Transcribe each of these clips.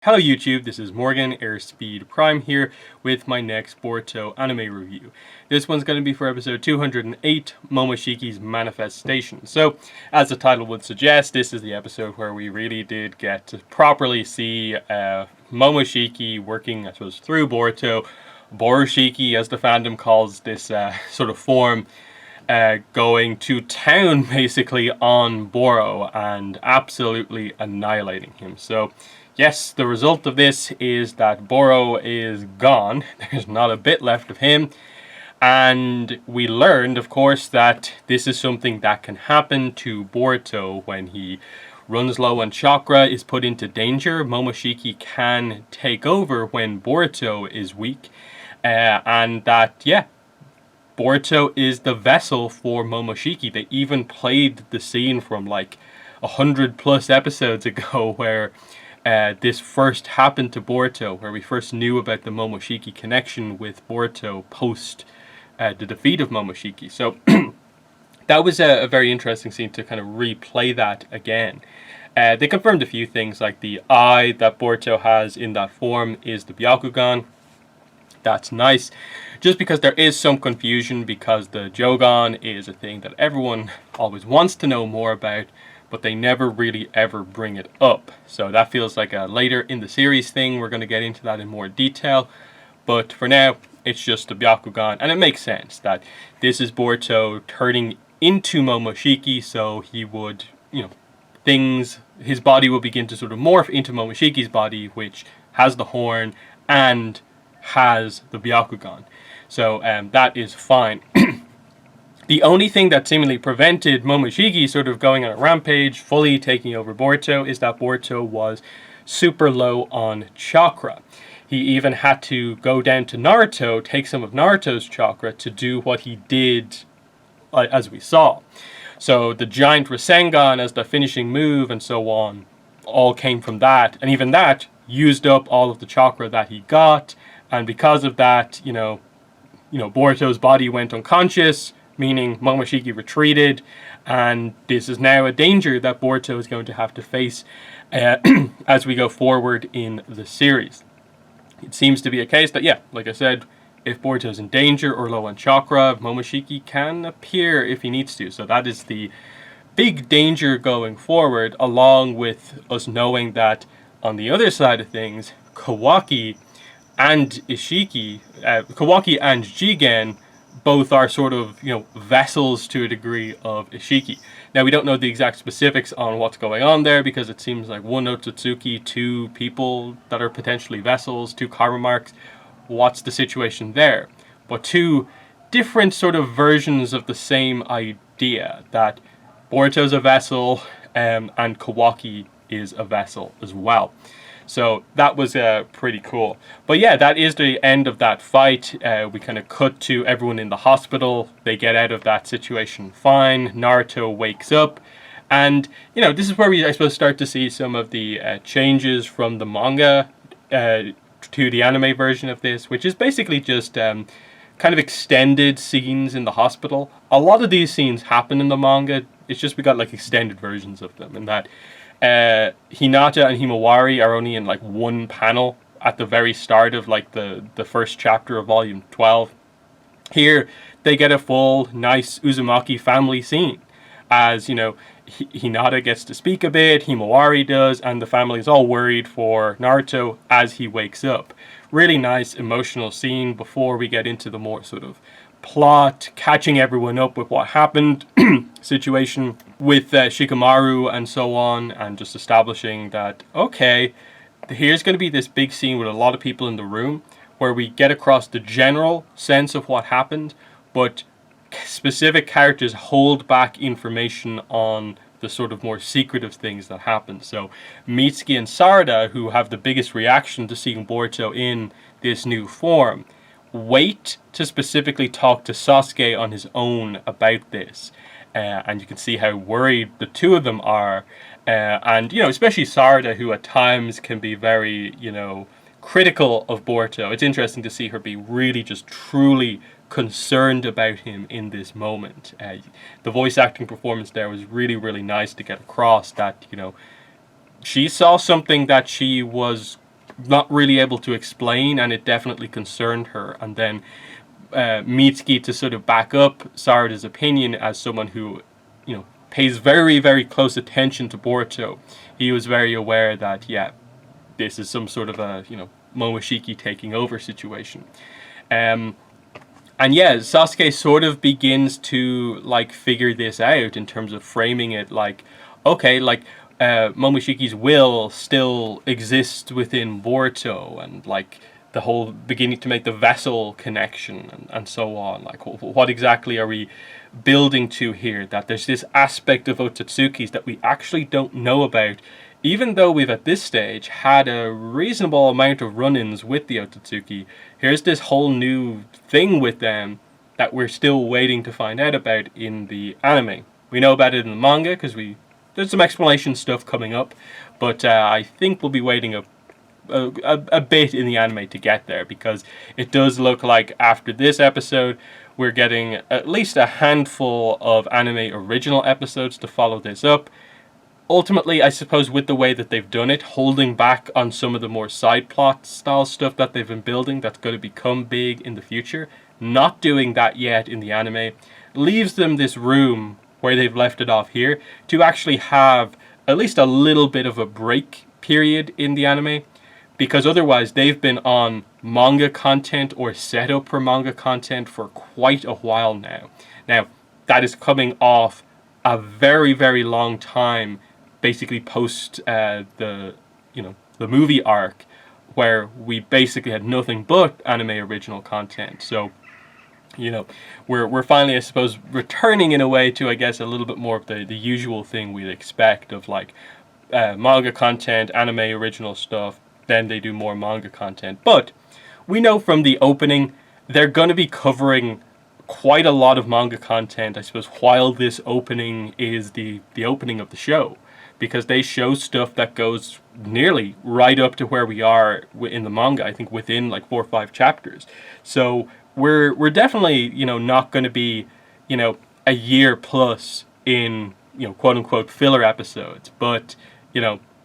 Hello YouTube, this is Morgan, Airspeed Prime here with my next Boruto anime review. This one's going to be for episode 208, Momoshiki's Manifestation. So, as the title would suggest, this is the episode where we really did get to properly see Momoshiki working, I suppose, through Boruto. Borushiki, as the fandom calls this sort of form, going to town basically on Boro and absolutely annihilating him. So, yes, the result of this is that Boro is gone. There's not a bit left of him. And we learned, of course, that this is something that can happen to Boruto when he runs low on chakra, is put into danger. Momoshiki can take over when Boruto is weak. And that, yeah, Boruto is the vessel for Momoshiki. They even played the scene from like 100+ episodes ago where this first happened to Boruto, where we first knew about the Momoshiki connection with Boruto post the defeat of Momoshiki. So that was a very interesting scene to kind of replay that again. They confirmed a few things, like the eye that Boruto has in that form is the Byakugan. That's nice, just because there is some confusion because the Jogan is a thing that everyone always wants to know more about, but they never really ever bring it up. So that feels like a later in the series thing. We're going to get into that in more detail, but for now it's just the Byakugan, and it makes sense that this is Boruto turning into Momoshiki, so he would, his body will begin to sort of morph into Momoshiki's body, which has the horn and has the Byakugan. So that is fine. The only thing that seemingly prevented Momoshiki sort of going on a rampage, fully taking over Boruto, is that Boruto was super low on chakra. He even had to go down to Naruto, take some of Naruto's chakra to do what he did, as we saw. So the giant Rasengan as the finishing move and so on, all came from that. And even that used up all of the chakra that he got. And because of that, Boruto's body went unconscious, meaning Momoshiki retreated, and this is now a danger that Boruto is going to have to face as we go forward in the series. It seems to be a case that, yeah, like I said, if Boruto's in danger or low on chakra, Momoshiki can appear if he needs to. So that is the big danger going forward, along with us knowing that on the other side of things, Kawaki and Kawaki and Jigen both are sort of, vessels to a degree of Ishiki. Now, we don't know the exact specifics on what's going on there, because it seems like one Otsutsuki, two people that are potentially vessels, two karma marks. What's the situation there? But two different sort of versions of the same idea, that Boruto's a vessel and Kawaki is a vessel as well. So that was pretty cool. But yeah, that is the end of that fight. We kind of cut to everyone in the hospital. They get out of that situation fine. Naruto wakes up. And, this is where we, I suppose, start to see some of the changes from the manga to the anime version of this, which is basically just kind of extended scenes in the hospital. A lot of these scenes happen in the manga. It's just we got like extended versions of them, and that Hinata and Himawari are only in like one panel at the very start of like the first chapter of volume 12. Here they get a full nice Uzumaki family scene, as Hinata gets to speak a bit, Himawari does, and the family is all worried for Naruto as he wakes up. Really nice emotional scene before we get into the more sort of plot, catching everyone up with what happened situation with Shikamaru and so on, and just establishing that, okay, here's going to be this big scene with a lot of people in the room where we get across the general sense of what happened, but specific characters hold back information on the sort of more secretive things that happen. So Mitsuki and Sarada, who have the biggest reaction to seeing Boruto in this new form, wait to specifically talk to Sasuke on his own about this. And you can see how worried the two of them are. And, especially Sarada, who at times can be very, critical of Boruto. It's interesting to see her be really just truly concerned about him in this moment. The voice acting performance there was really, really nice to get across that, she saw something that she was not really able to explain, and it definitely concerned her. And then Mitsuki, to sort of back up Sarada's opinion as someone who, pays very, very close attention to Boruto, he was very aware that, yeah, this is some sort of a, Momoshiki taking over situation. And yeah, Sasuke sort of begins to, like, figure this out in terms of framing it like, okay, like, Momoshiki's will still exists within Boruto, and, like, the whole beginning to make the vessel connection and so on. Like, what exactly are we building to here? That there's this aspect of Otsutsuki's that we actually don't know about, even though we've at this stage had a reasonable amount of run-ins with the Otsutsuki. Here's this whole new thing with them that we're still waiting to find out about in the anime. We know about it in the manga because there's some explanation stuff coming up, but I think we'll be waiting a bit in the anime to get there, because it does look like after this episode we're getting at least a handful of anime original episodes to follow this up. Ultimately, I suppose with the way that they've done it, holding back on some of the more side plot style stuff that they've been building that's going to become big in the future, not doing that yet in the anime, leaves them this room where they've left it off here to actually have at least a little bit of a break period in the anime, because otherwise they've been on manga content or setup for manga content for quite a while now. Now, that is coming off a very, very long time, basically post the movie arc, where we basically had nothing but anime original content. So, we're finally, I suppose, returning in a way to, I guess, a little bit more of the usual thing we'd expect of, like, manga content, anime original stuff, then they do more manga content. But we know from the opening they're going to be covering quite a lot of manga content, I suppose, while this opening is the opening of the show, because they show stuff that goes nearly right up to where we are in the manga, I think within like 4 or 5 chapters. So we're definitely, not going to be, a year plus in, quote unquote filler episodes, but,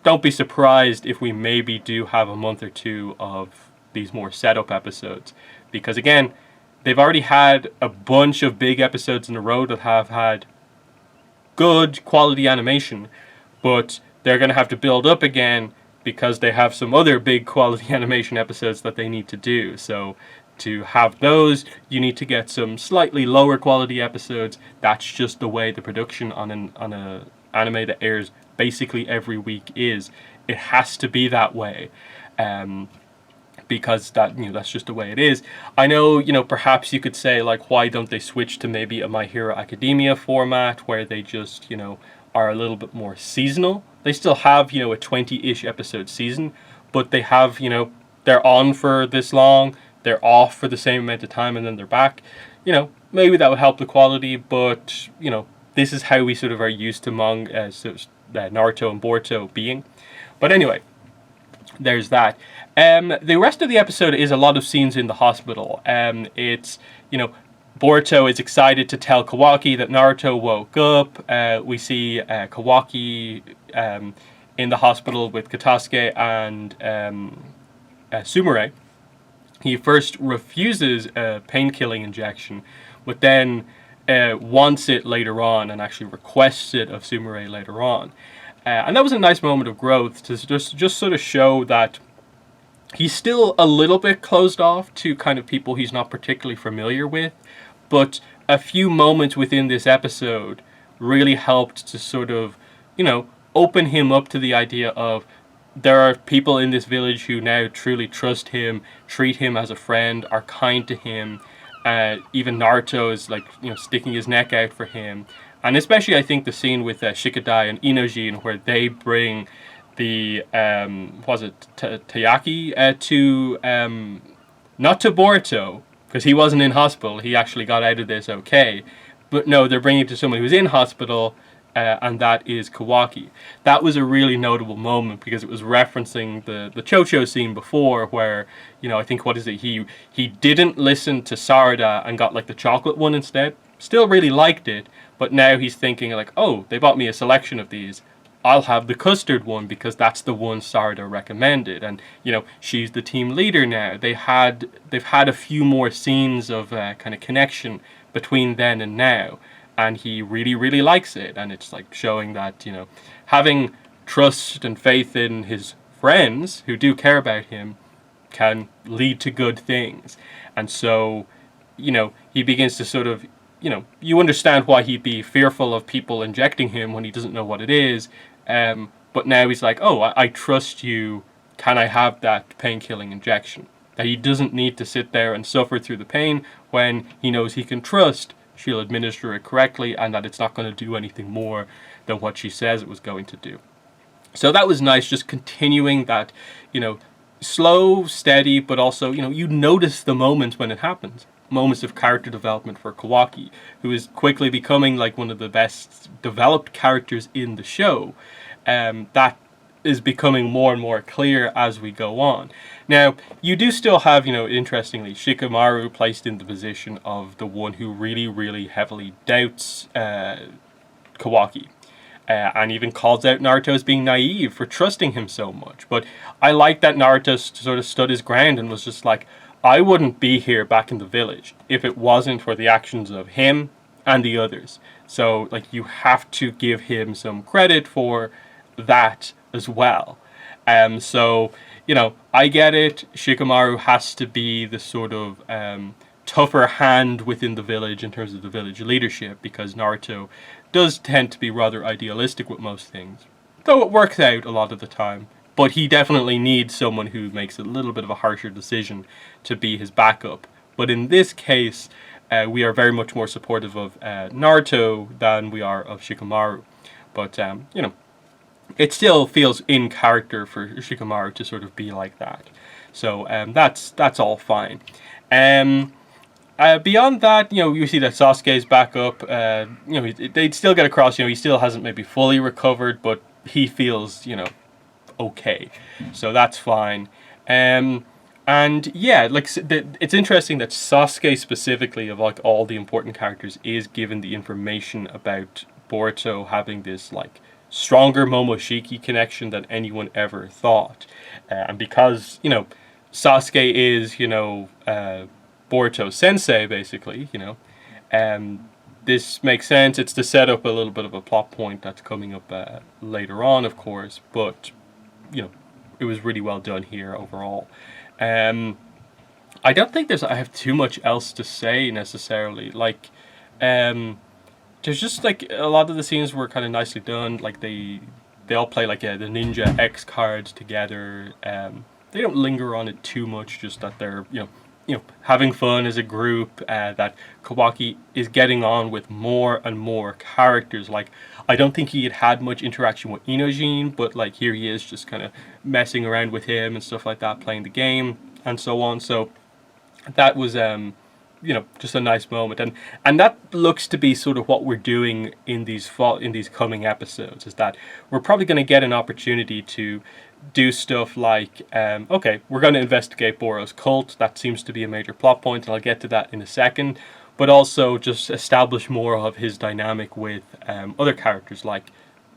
don't be surprised if we maybe do have a month or two of these more setup episodes, because again, they've already had a bunch of big episodes in a row that have had good quality animation, but they're going to have to build up again because they have some other big quality animation episodes that they need to do. So to have those, you need to get some slightly lower quality episodes. That's just the way the production on a anime that airs basically every week is. It has to be that way. Because that's just the way it is. I know, perhaps you could say, like, why don't they switch to maybe a My Hero Academia format where they just, are a little bit more seasonal. They still have, a 20-ish episode season, but they have, they're on for this long, they're off for the same amount of time, and then they're back. Maybe that would help the quality, but, this is how we sort of are used to Naruto and Boruto being. But anyway, there's that. The rest of the episode is a lot of scenes in the hospital. It's, Boruto is excited to tell Kawaki that Naruto woke up. We see Kawaki in the hospital with Katasuke and Sumire. He first refuses a pain-killing injection, but then wants it later on and actually requests it of Sumire later on. And that was a nice moment of growth to just sort of show that he's still a little bit closed off to kind of people he's not particularly familiar with, but a few moments within this episode really helped to sort of, open him up to the idea of there are people in this village who now truly trust him, treat him as a friend, are kind to him. Even Naruto is like, sticking his neck out for him. And especially I think the scene with Shikadai and Inojin where they bring the, Tayaki to, not to Boruto, because he wasn't in hospital, he actually got out of this okay. But no, they're bringing it to someone who's in hospital, and that is Kawaki. That was a really notable moment because it was referencing the Chocho scene before where, I think, he didn't listen to Sarada and got like the chocolate one instead. Still really liked it, but now he's thinking like, oh, they bought me a selection of these. I'll have the custard one because that's the one Sarda recommended, and she's the team leader now. They've had a few more scenes of kind of connection between then and now, and he really really likes it, and it's like showing that having trust and faith in his friends who do care about him can lead to good things. And so he begins to sort of you understand why he'd be fearful of people injecting him when he doesn't know what it is. But now he's like, oh, I trust you. Can I have that pain-killing injection? That he doesn't need to sit there and suffer through the pain when he knows he can trust she'll administer it correctly and that it's not going to do anything more than what she says it was going to do. So that was nice, just continuing that, slow, steady, but also, you notice the moments when it happens. Moments of character development for Kawaki, who is quickly becoming like one of the best developed characters in the show. That is becoming more and more clear as we go on. Now, you do still have, interestingly, Shikamaru placed in the position of the one who really, really heavily doubts Kawaki. And even calls out Naruto as being naive for trusting him so much. But I like that Naruto sort of stood his ground and was just like, I wouldn't be here back in the village if it wasn't for the actions of him and the others. So, like, you have to give him some credit for that as well. So, I get it. Shikamaru has to be the sort of tougher hand within the village in terms of the village leadership, because Naruto does tend to be rather idealistic with most things. Though it works out a lot of the time. But he definitely needs someone who makes a little bit of a harsher decision to be his backup. But in this case, we are very much more supportive of Naruto than we are of Shikamaru. But, it still feels in character for Shikamaru to sort of be like that. So that's all fine. Beyond that, you see that Sasuke's back up. They'd still get across, he still hasn't maybe fully recovered, but he feels, okay. So that's fine. And yeah, like it's interesting that Sasuke specifically, of like all the important characters, is given the information about Boruto having this like stronger Momoshiki connection than anyone ever thought. And because, Sasuke is, Boruto sensei, basically, this makes sense. It's to set up a little bit of a plot point that's coming up later on, of course, but it was really well done here overall. I don't think I have too much else to say necessarily. Like, there's just like a lot of the scenes were kind of nicely done. Like they all play like the Ninja X cards together. They don't linger on it too much. Just that they're having fun as a group. That Kawaki is getting on with more and more characters. Like, I don't think he had much interaction with Inojin, but like here he is just kind of messing around with him and stuff like that, playing the game and so on. So that was just a nice moment, and that looks to be sort of what we're doing in these coming episodes. Is that we're probably going to get an opportunity to do stuff like okay, we're going to investigate Boro's cult. That seems to be a major plot point, and I'll get to that in a second. But also just establish more of his dynamic with other characters. Like,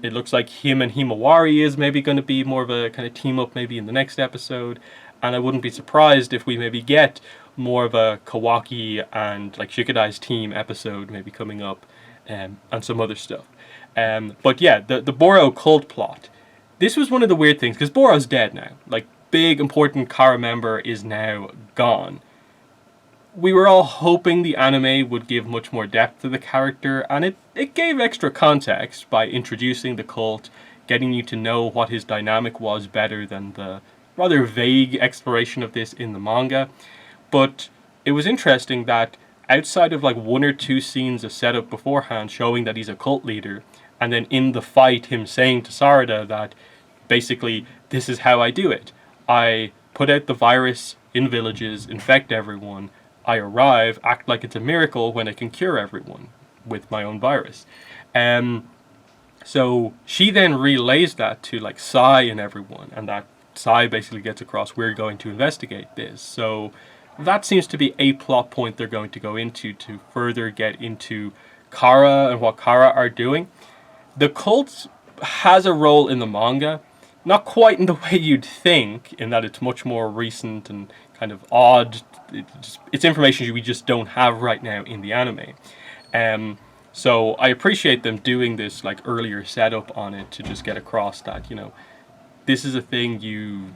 it looks like him and Himawari is maybe going to be more of a kind of team up maybe in the next episode. And I wouldn't be surprised if we maybe get more of a Kawaki and like Shikadai's team episode maybe coming up, and some other stuff. But yeah, the Boro cult plot. This was one of the weird things, because Boro's dead now. Like, big important Kara member is now gone. We were all hoping the anime would give much more depth to the character, and it gave extra context by introducing the cult, getting you to know what his dynamic was better than the rather vague exploration of this in the manga. But it was interesting that outside of like one or two scenes of setup beforehand showing that he's a cult leader, and then in the fight him saying to Sarada that basically, this is how I do it. I put out the virus in villages, infect everyone, I arrive, act like it's a miracle when I can cure everyone with my own virus. So she then relays that to like Sai and everyone, and that Sai basically gets across, we're going to investigate this. So that seems to be a plot point they're going to go into to further get into Kara and what Kara are doing. The cults has a role in the manga. Not quite in the way you'd think, in that it's much more recent and kind of odd. It's information we just don't have right now in the anime. So I appreciate them doing this like earlier setup on it to just get across that, you know, this is a thing you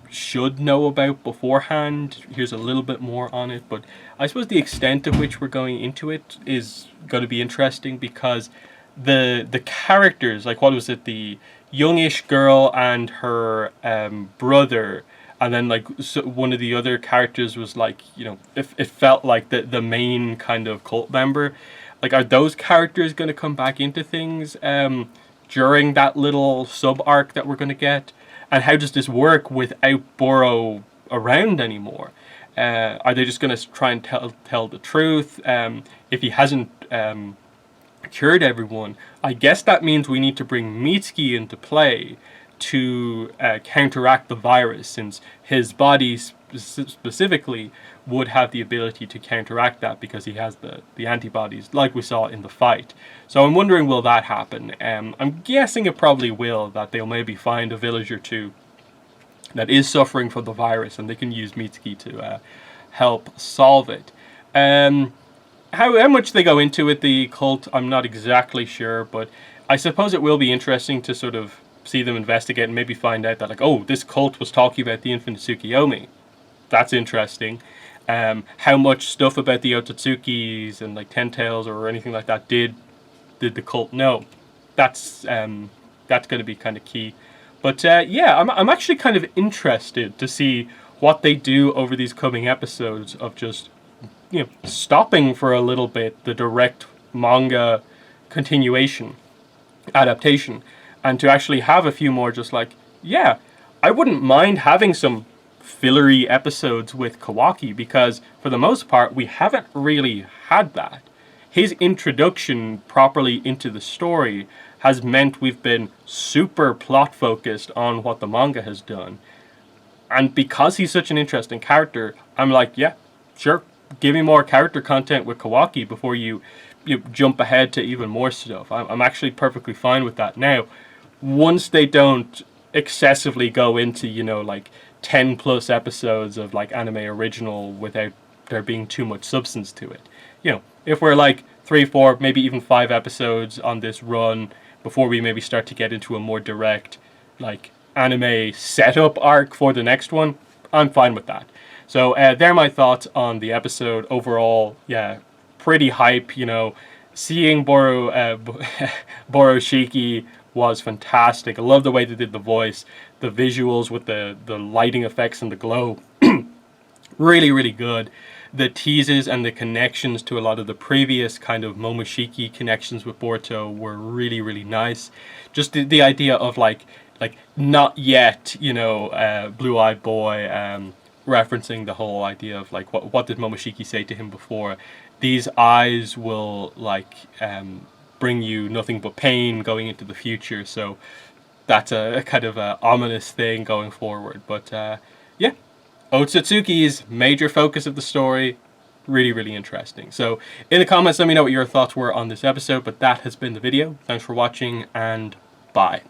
should know about beforehand. Here's a little bit more on it, but I suppose the extent of which we're going into it is going to be interesting, because the characters, like what was it, the youngish girl and her brother, and then like so one of the other characters was like, you know, it felt like the main kind of cult member. Like, are those characters going to come back into things during that little sub arc that we're going to get? And how does this work without Boro around anymore? Are they just going to try and tell the truth? If he hasn't cured everyone, I guess that means we need to bring Mitsuki into play to counteract the virus, since his body specifically would have the ability to counteract that because he has the antibodies, like we saw in the fight. So I'm wondering, will that happen? I'm guessing it probably will, that they'll maybe find a village or two that is suffering from the virus and they can use Mitsuki to help solve it. How much they go into it, the cult, I'm not exactly sure, but I suppose it will be interesting to sort of see them investigate and maybe find out that, like, oh, this cult was talking about the infant Tsukiyomi. That's interesting. How much stuff about the Ototsukis and like Ten Tails or anything like that did the cult know? That's going to be kind of key. But yeah, I'm actually kind of interested to see what they do over these coming episodes of just, you know, stopping for a little bit the direct manga continuation adaptation, and to actually have a few more just like, yeah, I wouldn't mind having some fillery episodes with Kawaki, because for the most part we haven't really had that. His introduction properly into the story has meant we've been super plot focused on what the manga has done, and because he's such an interesting character, I'm like, yeah, sure, give me more character content with Kawaki before you jump ahead to even more stuff. I'm actually perfectly fine with that. Now, once they don't excessively go into, you know, like 10 plus episodes of like anime original without there being too much substance to it. You know, if we're like 3, 4, maybe even 5 episodes on this run before we maybe start to get into a more direct like anime setup arc for the next one, I'm fine with that. So they're my thoughts on the episode overall. Yeah, pretty hype, you know. Seeing Boroshiki was fantastic. I love the way they did the voice, the visuals with the lighting effects and the glow. Really, really good. The teases and the connections to a lot of the previous kind of Momoshiki connections with Boruto were really, really nice. Just the idea of like not yet, you know, blue-eyed boy, referencing the whole idea of like what did Momoshiki say to him before? These eyes will like bring you nothing but pain going into the future. So that's a kind of a ominous thing going forward. But yeah, Otsutsuki's major focus of the story, really, really interesting. So in the comments, let me know what your thoughts were on this episode. But that has been the video. Thanks for watching, and bye.